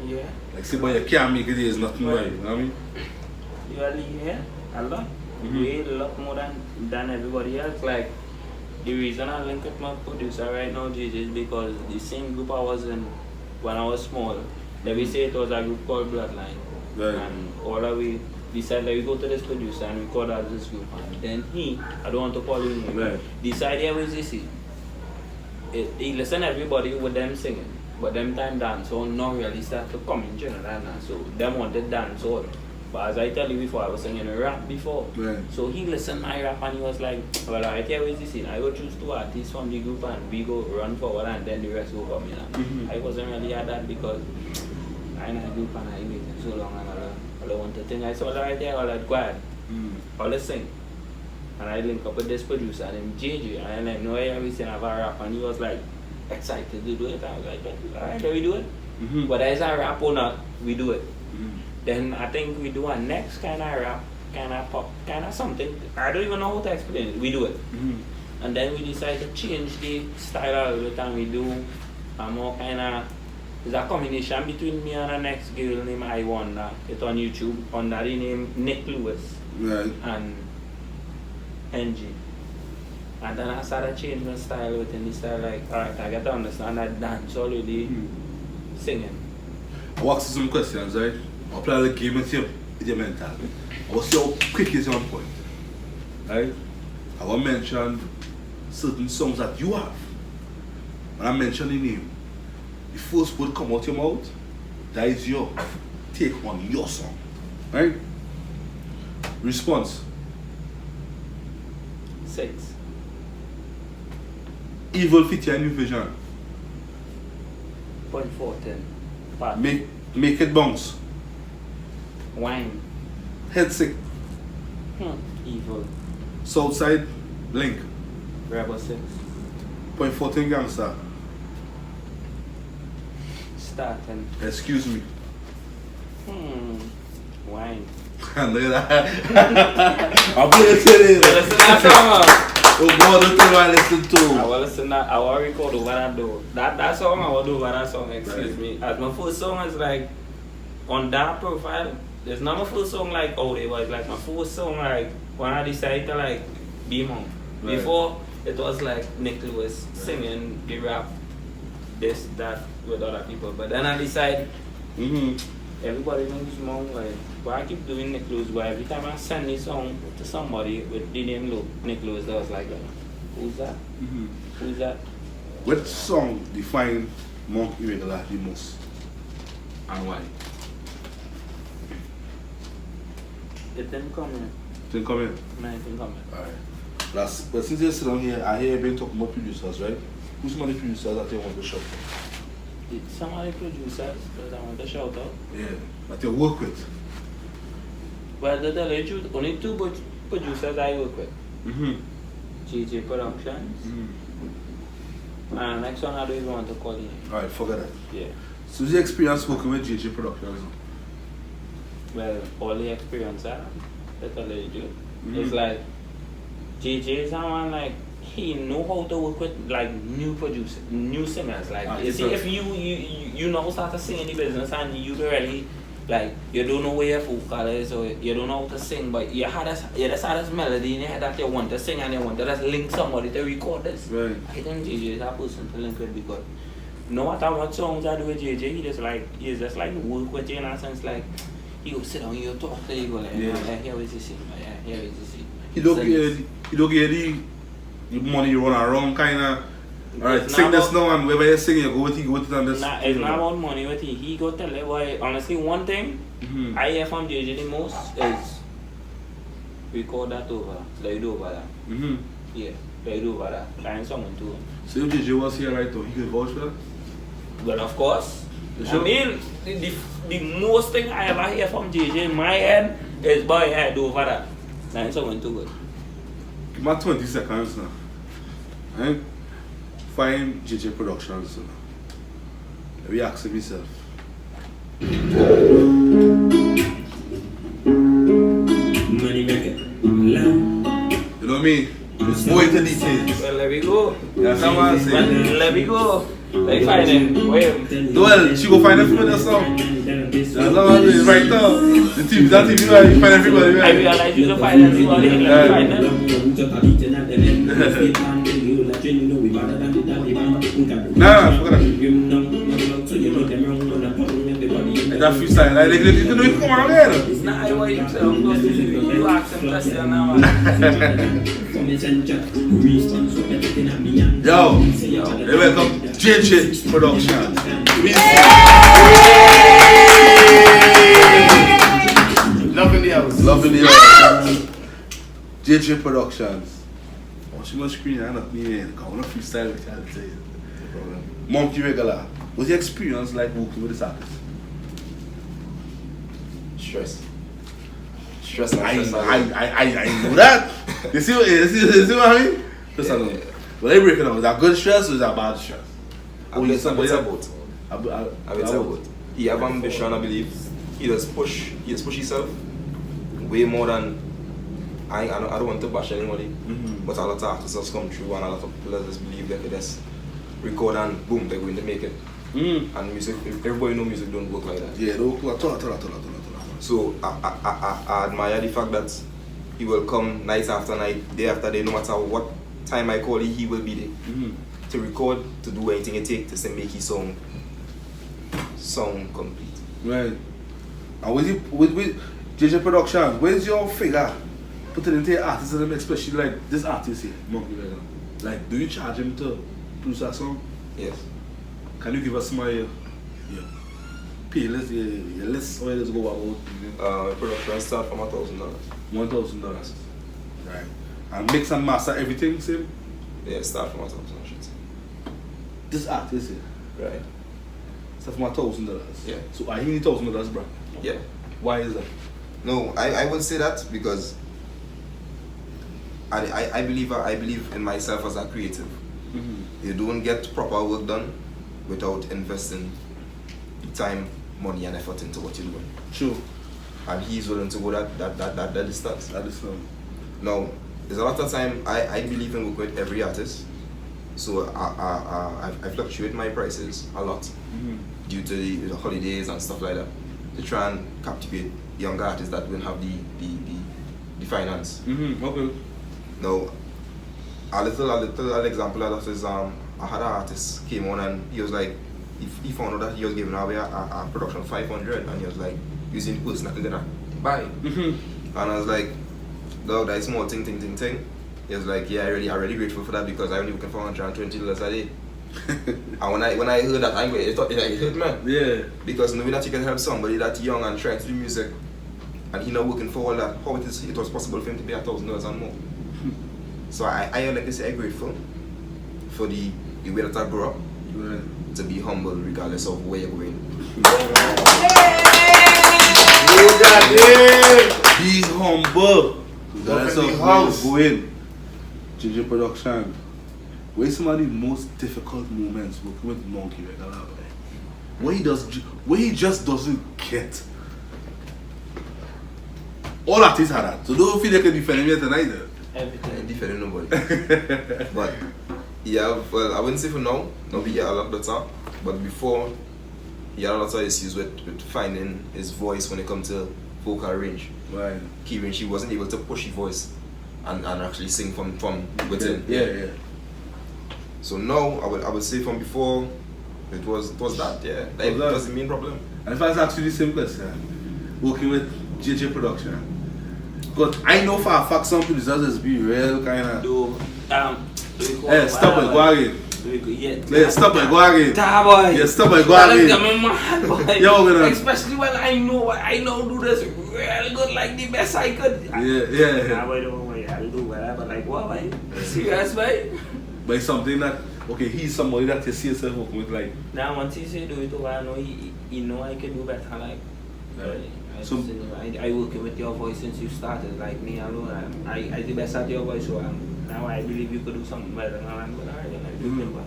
yeah. Like say, but you can't make it, there's nothing Well, right, you know what I mean? Usually, yeah, a lot. Way a lot more than everybody else. Like, the reason I link with my producer right now, JJ, is because the same group I was in when I was small, that we say it was a group called Bloodline. Right. And all that we decided that we go to this producer and record out this group. And then I don't want to call him, Right. decided was this. He listen everybody with them singing. But them time dancehall now really start to come in general now. So them wanted dancehall. But as I tell you before, I was singing rap before. Right. So he listened my rap and he was like, well, alright, here is this. I go choose 2 artists from the group and we go run forward and then the rest will come in. I wasn't really at that because I'm in a group and I waited so long and all I want to think. I saw right there, all that quiet. All I sing. And I link up with this producer named JJ and I know everything about rap and he was like, excited to do it. I was like, alright, can we do it? Whether it's a rap or not, we do it. Then I think we do a next kind of rap, kind of pop, kind of something. I don't even know how to explain it. We do it. And then we decide to change the style of it and we do a more kind of, it's a combination between me and a next girl named I Wonder. It's on YouTube under the name Nick Lewis. Right. And NG. And then I started changing my style within the style, like, alright, I get to understand that dance already, singing. I'll ask you some questions, right? I'll play the game with your mental. I will see how quick is on point. Right? I will mention certain songs that you have. When I mention the name, the first word come out your mouth, that is your take on your song. Right? Response. 6. Evil fit your new vision. 0.410. Make it bounce. Wine. Head sick. Evil. Southside link. Rebel 6. 0.14 gangster. Starting. Excuse me. Wine. Look at that. I'll put it to you. Listen to that song. Oh God, don't tell me I listen to. I will listen that. I will record over that door. That song I will do over that song. Excuse me. As my first song is like on that profile. There's not my first song like oh it was like my first song like when I decided to like be monk. Right. Before it was like Nick Lewis singing the rap, this, that with other people. But then I decided, everybody knows more. Like, why I keep doing Nick Lewis? But every time I send this song to somebody with the name Nick Lewis, I was like, who's that? Who's that? What song define Monk Irregular the most, and why? It didn't come in. Didn't come in? No, it didn't come in. Alright. But since you sit down here, I hear you been talking about producers, right? Who's some of the producers that you want to shout out? Some of the producers that I want to shout out. Yeah, that you work with. Well, to tell you the truth, only two producers I work with. JJ Productions. And next one I don't even want to call him. Alright, forget that. Yeah. So what's your experience working with JJ Productions? Well, all the experience I have, that's all they do. It's like, JJ is someone like, he know how to work with like new producers, new singers. Like, you see, if you know start to sing in the business and you really, like, you don't know where your vocal is or you don't know how to sing, but you just had this melody in your head that you want to sing and you want to just link somebody to record this. Right. I think JJ is that person to link with because no matter what songs I do with JJ, he's just like work with you in a sense like, he go sit down, you talk to you, go like, here is the scene, here is the scene. He don't get the money you run around kind of. Alright, sing this now and wherever you sing, you go with it and this. Nah, it's not about money with it. He go tell you why. Honestly, one thing I hear from JJ the most is record that over, let it over that. Yeah, let it over that. Find someone to. So if JJ was here right now, he could vouch for that? Well, of course. Sure. I mean, the most thing I ever hear from JJ in my head is, boy, I do over that. Find someone to good. Give me 20 seconds now. Right? Find JJ Productions. Let me ask myself. Money maker. You know what I mean? Let's go into details. Well, let me go. That's how I say. Well, let me go. Let me find him. Wait. Well, she go find everybody else now. That's how I do it right now. The TeamViza TV, right? You find everybody, right? I realize you don't find everybody. Let me find them. Nah, forget that. That freestyle, like, you don't even come around here. Nah, I want you to you ask them question now. Yo, they welcome JJ Production. Love in the house. Love in the house. JJ Productions. Oh, she must screen and not me. I want to freestyle with you, I'll tell you. Monk Irregular. What's your experience like working with this artist? Stress. Stress and I stress. know that. You see what I mean? Just yeah. Well, they break it down. Is that good stress or is that bad stress? I would say both. I would say both. He have ambition, I believe. He just push himself way more than I don't want to bash anybody. But a lot of artists just come through and a lot of people just believe they could just record and boom, they're going to make it. And music, everybody know music don't work like that. Yeah, don't work. So I admire the fact that he will come night after night, day after day, no matter what time I call he will be there. To record, to do anything it takes to make his song complete. Right. And with JJ Productions, where's your figure? Put it into your artist, and especially like this artist here, Monkey Irregular. Like, do you charge him to produce a song? Yes. Can you give us my pay list, your list, or let's go about? Production start from $1,000. $1,000. Right. And mix and master everything, same? Yeah, start from $1,000. This artist here. Right. Start from $1,000. Yeah. So I need $1,000, bro. Yeah. Why is that? No, I would say that because I believe in myself as a creative. You don't get proper work done without investing time, money and effort into what you're doing. True. And he's willing to go that distance. That is Now, there's a lot of time I believe in working with every artist. So I fluctuate my prices a lot due to the holidays and stuff like that, to try and captivate younger artists that don't have the finance. Okay. Now, a little example of that is I had an artist came on and he was like, he found out that he was giving away a production 500 and he was like, using the person that could gonna buy. And I was like, dog, that is small thing. He was like, yeah, I'm really grateful for that because I only working for $120 a day. And when I heard that, it hurt me. Yeah. Because knowing that you can help somebody that young and trying to do music and he not working for all that, how it was possible for him to pay $1,000 and more. So I like to say I'm grateful for the way that I grew up, to be humble regardless of where you're going. Be humble. Regardless of where you're going. Ginger Production. What is some of the most difficult moments working with Monkey Irregular? What he just doesn't get. All artists have that. So don't feel like you're defending me tonight. Everything. Defending nobody. But yeah, well, I wouldn't say for now, he had a lot better. But before, he had a lot of issues with finding his voice when it comes to vocal range. Right. Key range, he wasn't able to push his voice and actually sing from within. Yeah. So now, I would say from before, it was that, yeah. That was the main problem. And if I was asking you the same question, working with JJ Production, but I know for a fact some producers just be real kind of. Hey, stop it, go again. Yeah, stop it, go again. Yeah, stop it, go again. Yo, especially when I know do this really good, like the best I could. Yeah. I'll do whatever, like what, man? Serious, man? But it's something that, okay, he's somebody that you see yourself working with, like. Now, once he say do it, I know he know I can do better, like. So, I working with your voice since you started, like me alone. I the best at your voice, so now I believe you could do something better. And I'm good, alright, and I do remember.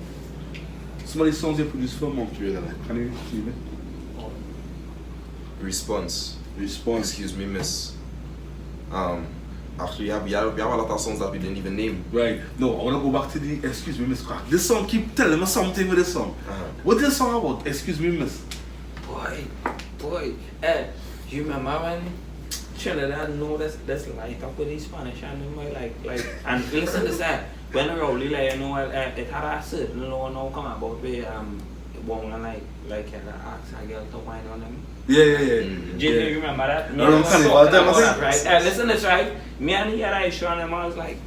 Some of the songs you produce for Monkey Irregular, can you see me? Response. Excuse me, miss. Actually, we have a lot of songs that we didn't even name. Right. No, I want to go back to the Excuse Me, Miss Crack. This song keep telling me something with this song. What is this song about? Excuse Me, Miss. Boy. You remember when Trinidad know this light up with the Spanish and like and listen to that. When I really like it had a certain law now come about where woman like ask a girl to whine on them. Yeah. Do you remember that? I don't know that, right? Listen to this, right? Me and he had a issue on him. I was like,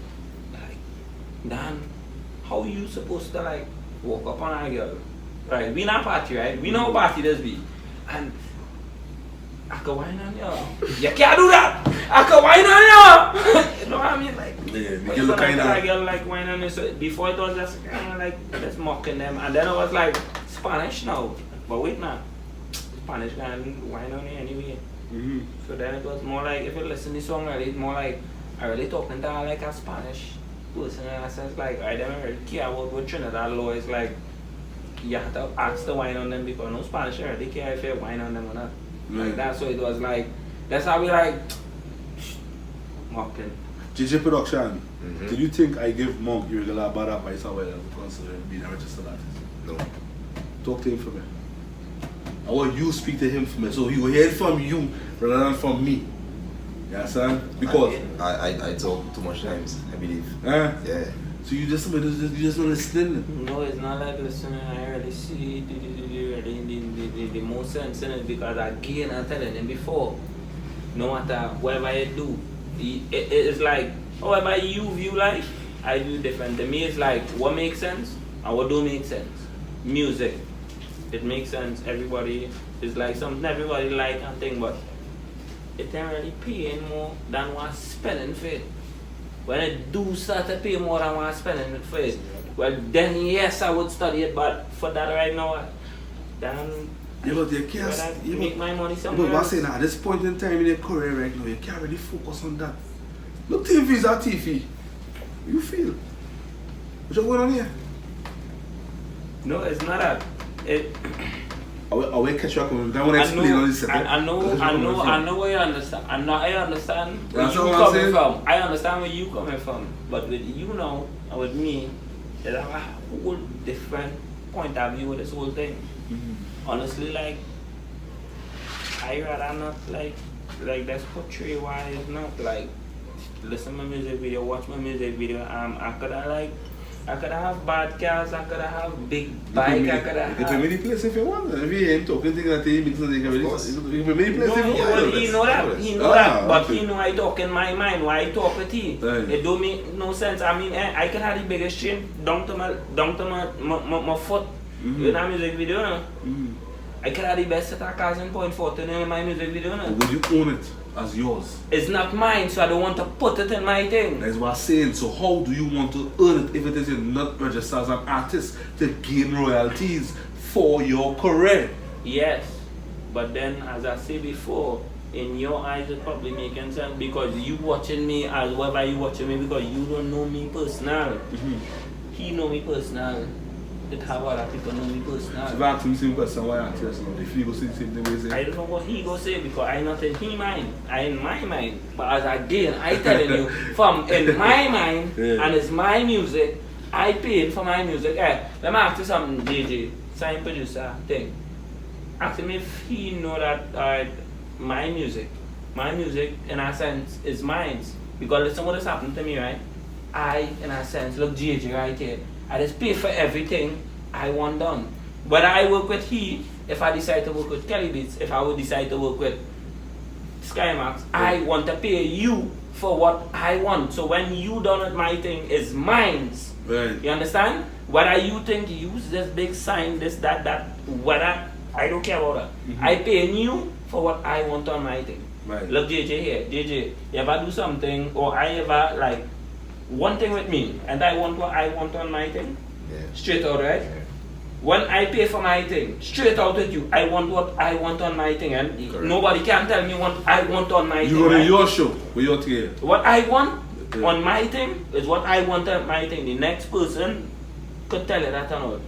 Dan, how you supposed to like walk up on a girl? Right? We not party, right? We know party this be. And I can whine on you. You can't do that. I can whine on you. You know what I mean? Like, you look kind of. I get like whine on you. So before it was just kind of like just mocking them, and then I was like Spanish now. But wait now, Spanish guy whine on you anyway. So then it was more like if you listen to the song, really, it's more like I really talking to her like a Spanish person in a sense. Like I don't really care about what Trinidad law is like. You have to ask the whine on them because no Spanish already care if you whine on them or not. Like that, so it was like, that's how we like mocking. JJ Production, did you think I give Monk Irregular bad advice or whatever considering being a registered artist? No. Talk to him for me. I want you to speak to him for me, so he will hear it from you rather than from me. You understand? Because I talk too much times, I believe. Yeah. So you just not listening? No, it's not like listening. I really see the most sense in it because again I'm telling him before, no matter whatever you do, it's like however you view life, I view different. To me it's like what makes sense and what don't make sense. Music, it makes sense. Everybody is like something everybody like and think, but it ain't really paying more than what's spending for it. When I do start to pay more than what I'm spending it for it, well then yes I would study it, but for that right now, then but you can't make my money somewhere. But I'm saying at this point in time in your career right now, you can't really focus on that. Look, TeamViza TV. You feel? What's going on here? No, it's not that. I will catch you up with I want to explain on this. I know where you understand. I understand where That's you what I'm coming saying. from. I understand where you coming from. But with you now and with me, there's a whole different point of view with this whole thing. Honestly, like I rather not like that's portray why it's not like listen to my music video, watch my music video. I could have bad cars, I could have big bike, I could have. You can many places if you want. If you ain't talking things that he makes, you can many places if you want. No, he know that. He know that. But he know I talk in my mind. Why I talk with he? It don't make no sense. I mean, I can have the biggest chain down to my foot. In a music video, no? I can have the best set of cars in point 14 in my music video, no? Would you own it as yours? It's not mine, so I don't want to put it in my thing. That's what I'm saying. So how do you want to earn it if it is not registered as an artist to gain royalties for your career? Yes, but then as I said before, in your eyes it probably making sense because you watching me as well as you watching me because you don't know me personal. He know me personal. It have other people know me personal. So if I ask him the same question, why I ask you? If he go say the same thing, what you say? I don't know what he go say because I not in his mind. I in my mind. But as again, I telling you, from in my mind and it's my music, I paid for my music. Hey, let me ask you something, DJ, sign producer thing. Ask him if he know that my music in a sense is mine. Because listen what has happened to me, right? I in a sense, look JJ right here. I just pay for everything I want done. Whether I work with if I decide to work with Kelly Beats, if I would decide to work with Skymax, I want to pay you for what I want. So when you done with my thing, it's mine. Right. You understand? Whether you think you use this big sign, this, that, whether, I don't care about that. I pay you for what I want on my thing. Right. Look JJ here. JJ, you ever do something or I ever like one thing with me and I want what I want on my thing? Yeah. Straight out, right? Yeah. When I pay for my thing, straight out with you, I want what I want on my thing and nobody can tell me what I want on my thing. You go to right? your show with your thing. What I want on my thing is what I want on my thing. The next person could tell you that or not.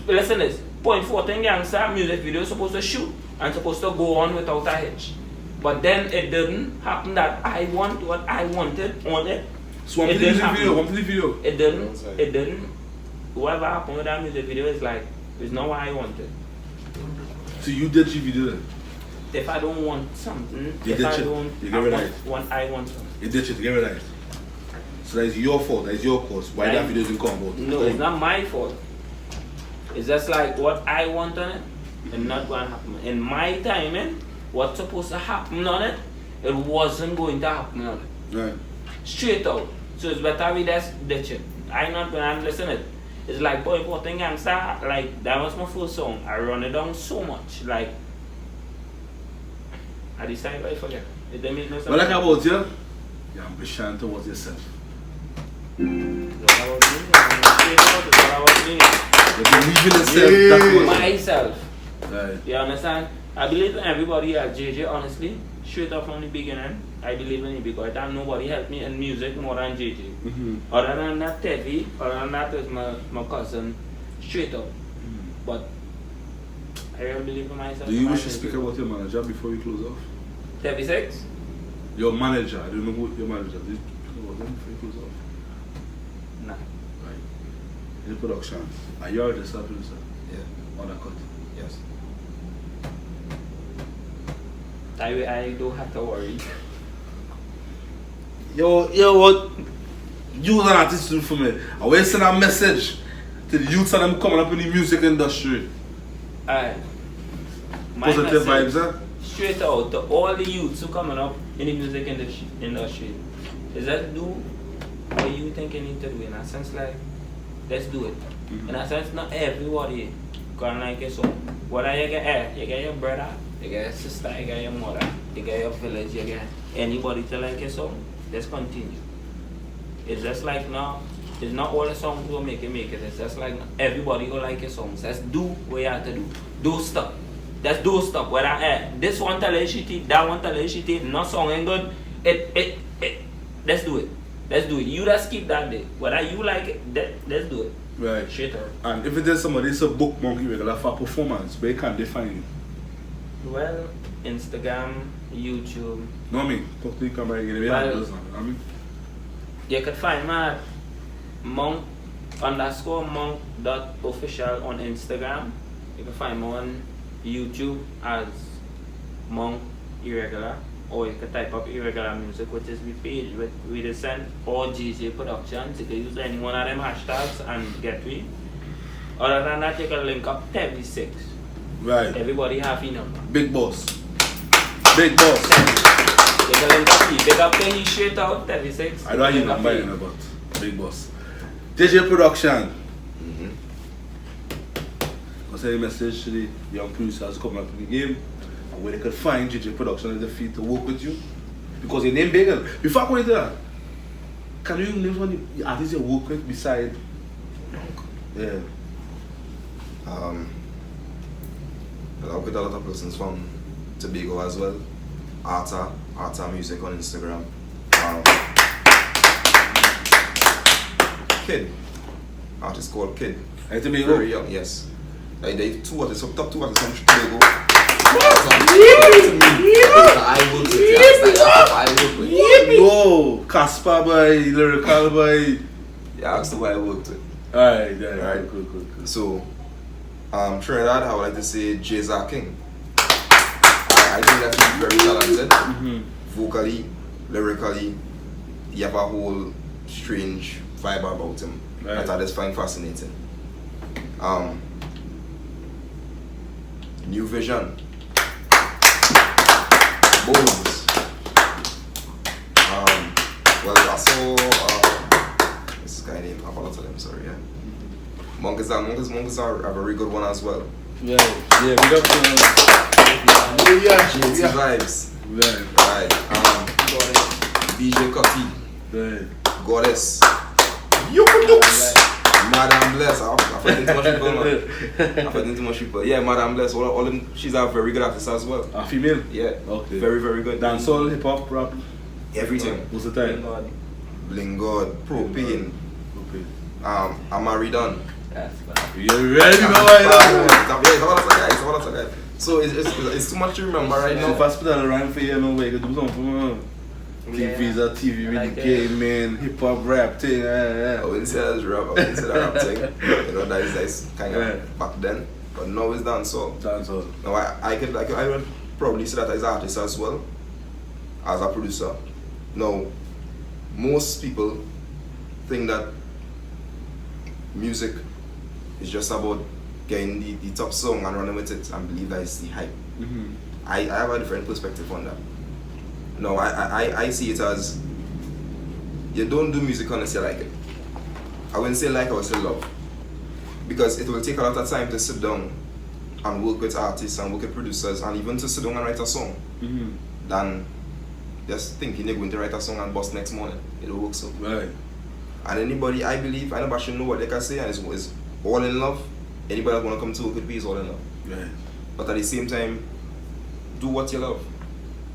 Listen to this. Point 14 Gangster music video supposed to shoot and supposed to go on without a hitch. But then it didn't happen that I want what I wanted on it. So one music video. It didn't. Whatever happened with that music video is like, it's not what I wanted. So you did your video then? If I don't want something, You if I did it. don't You give it right. I want something. You did it, give it right. So that is your fault, that is your cause. Why that video didn't come out? No, it's not my fault. It's just like what I want on it and not going to happen. In my timing, what's supposed to happen on it, it wasn't going to happen on it. Right. Straight out. So it's better we just ditch it. I'm not going to listen to it. It's like Boy Important Gangster, like that was my first song. I run it down so much. Like I decided I forget. It didn't make no sense. But like about you, your ambition towards yourself. It's all about me. It's all about me. You believe in yourself, that's what Myself. Right. You understand? I believe in everybody at JJ, honestly. Straight up from the beginning, I believe in it because that nobody helped me in music more than JJ. Other than that, Tevi, other than that is my cousin. Straight up. But I really believe in myself. Do you wish to speak about your manager before we close off? Tevi 6? Your manager, I don't know who your manager is. Do you speak about them before we close off? Nah. Right. In production. Are you already a producer? Yeah. On a cut? Yes. I don't have to worry. Yo, what? You an artist do for me. I will send a message to the youths and them coming up in the music industry. Alright. Positive vibes, huh? Straight out to all the youths who coming up in the music industry. Is that do what you think you need to do in a sense like let's do it. In a sense not everybody gonna like it so whether you get your brother, you get your sister, you get your mother, you get your village, you get anybody to like your song, let's continue. It's just like now, it's not all the songs will make it. It's just like everybody will like your songs. Let's do what you have to do. Do stuff. Let's do stuff. Whether this one tell you shitty, that one tell you shitty, no song ain't good. Let's do it. Let's do it. You just keep that day. Whether you like it, let's do it. Right. Straight up. And if it is somebody, it's a bookmark Irregular for performance, where can they find you? Well, Instagram, YouTube. No, I mean, talk to the camera again. I mean, You could find me at monk_monk.official on Instagram. You can find me on YouTube as Monk Irregular or you can type up Irregular Music, which is the page with we just send all GJ Productions. You can use any one of them hashtags and get me. Other than that, you can link up TV6. Right. Everybody have your number. Big boss. Big boss. You can link up Big up to he straight out TV6. I don't even know about Big boss. DJ Production. I'll send a message to the young producers coming up to the game and where they could find DJ Production at the feet to work with you. Because your name bigger. Before I go into that, can you name one of the artists you work with beside? Yeah. I work with a lot of persons from Tobago as well. Arta Music on Instagram. Kid. Artist called Kid. And Tobago? Very young, yes. They two artists, top two artists from Tobago. Whoa, Casper boy, Lyrical boy. Yeah, that's the way I worked with. Alright, Right. Cool. So, Trinidad, I would like to say Jza King. I think that he's very talented. Vocally, lyrically, he have a whole strange vibe about him that I just find fascinating. New Vision. Bones. Well, I saw this guy named, I forgot to them, sorry, yeah. Monkeys are a very good one as well. Yeah, we got JT Vibes. Right. DJ Cutty. Right. Goddess. You produce. Madame Bless. I'm fighting too much people, man. I'm fighting too much people. Yeah, Madame Bless. All of them, she's a very good artist as well. A female? Yeah. Okay. Very, very good. Dancehall, hip hop, rap. Everything. What's the time? Bling God. Propane. Amaridon. That's fine. You ready, boy? So it's too much to remember right So now. if I spit out a rhyme for you, no way, you can do something for me. TeamViza TV with like the game, man, hip hop rap thing. I wouldn't say that's rap, I wouldn't say that rap thing. You know, that's kind of back then. But now it's dancehall. Dancehall. Now I would probably say that as an artist as well, as a producer. Now, most people think that music is just about getting the top song and running with it and believe that it's the hype. I have a different perspective on that. No, I see it as you don't do music unless you like it. I wouldn't say like, I would say love. Because it will take a lot of time to sit down and work with artists and work with producers and even to sit down and write a song than just thinking you're going to write a song and bust next morning. It'll work so. Right. And anybody, I believe, anybody should know what they can say and is all in love. Anybody that want to come to work with me is all in love. Right. But at the same time, do what you love.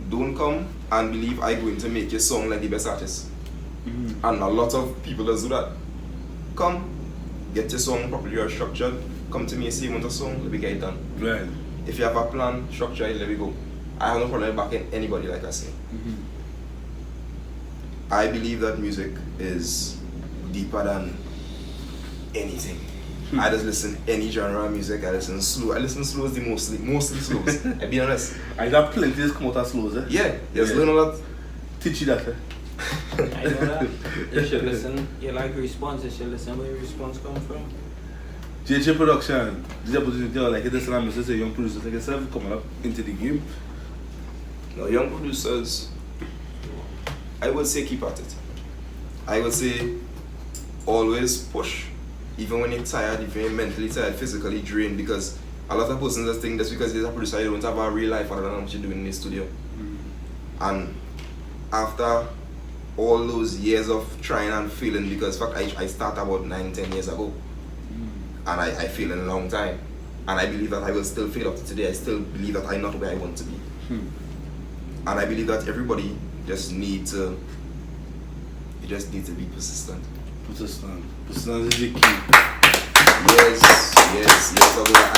Don't come and believe I'm going to make your song like the best artist. And a lot of people just do that. Come, get your song properly structured. Come to me and say you want a song, let me get it done. Right. If you have a plan, structure it, let me go. I have no problem backing anybody, like I say. I believe that music is deeper than anything. I just listen any genre of music. I listen slow. I listen slows the mostly slows. I'll be honest. I got plenty of come out as slows, eh? Yeah, just learn a lot. Teach you that, eh? I know that. You should listen. You like response, you should listen where your response comes from. JJ Production, this opportunity, like it is a message to young producers like yourself coming up into the game. Now, young producers, I would say keep at it. I would say always push. Even when you're tired, if you're mentally tired, physically drained, because a lot of persons just think that's because you're a producer, you don't have a real life other than what you're doing in the studio. And after all those years of trying and failing, because in fact I started about 9-10 years ago, and I failed in a long time, and I believe that I will still fail up to today. I still believe that I'm not where I want to be. And I believe that everybody just needs to be persistent. Persistent is the key. Yes.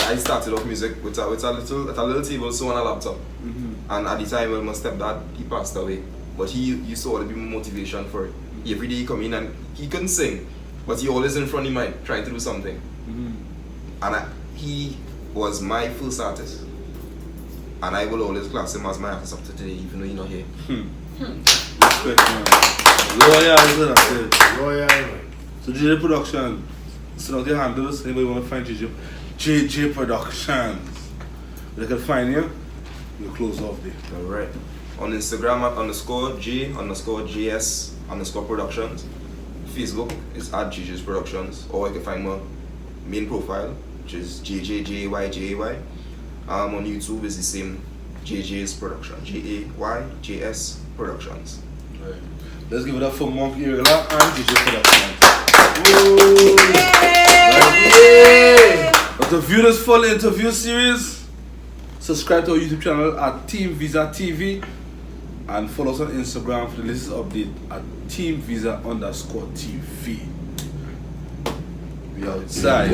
I started off music with a little table, so on a laptop. And at the time, when my stepdad, he passed away, but he used to always be motivation for it. Every day he come in and he couldn't sing, but he always in front of my mind trying to do something. And he was my first artist. And I will always class him as my artist up to today, even though you're not here. Respect, man. Loyal, isn't it? Loyal, man. So JJ Production, so now your handles, anybody want to find JJ Productions. They can find you, you close off there. Alright. On Instagram at _J_JS_Productions. Facebook is at JJ's Productions. Or you can find my main profile, which is JJJayJay. On YouTube is the same, JJ's Production. JAYJS Productions. Right. Let's give it up for Monk Irregular and JJ Productions. But to view this full interview series, subscribe to our YouTube channel at TeamViza TV and follow us on Instagram for the latest update at TeamViza_TV. We outside.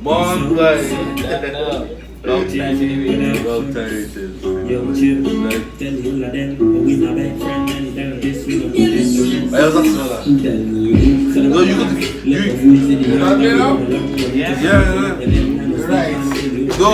Mon guy. Long time TV. Long time it is. Yo, chill. Tell you all of them, we not best friend, anytime this we don't do this. I was asking that. No, you could. You not there now? Yeah. Yeah. Right. Go.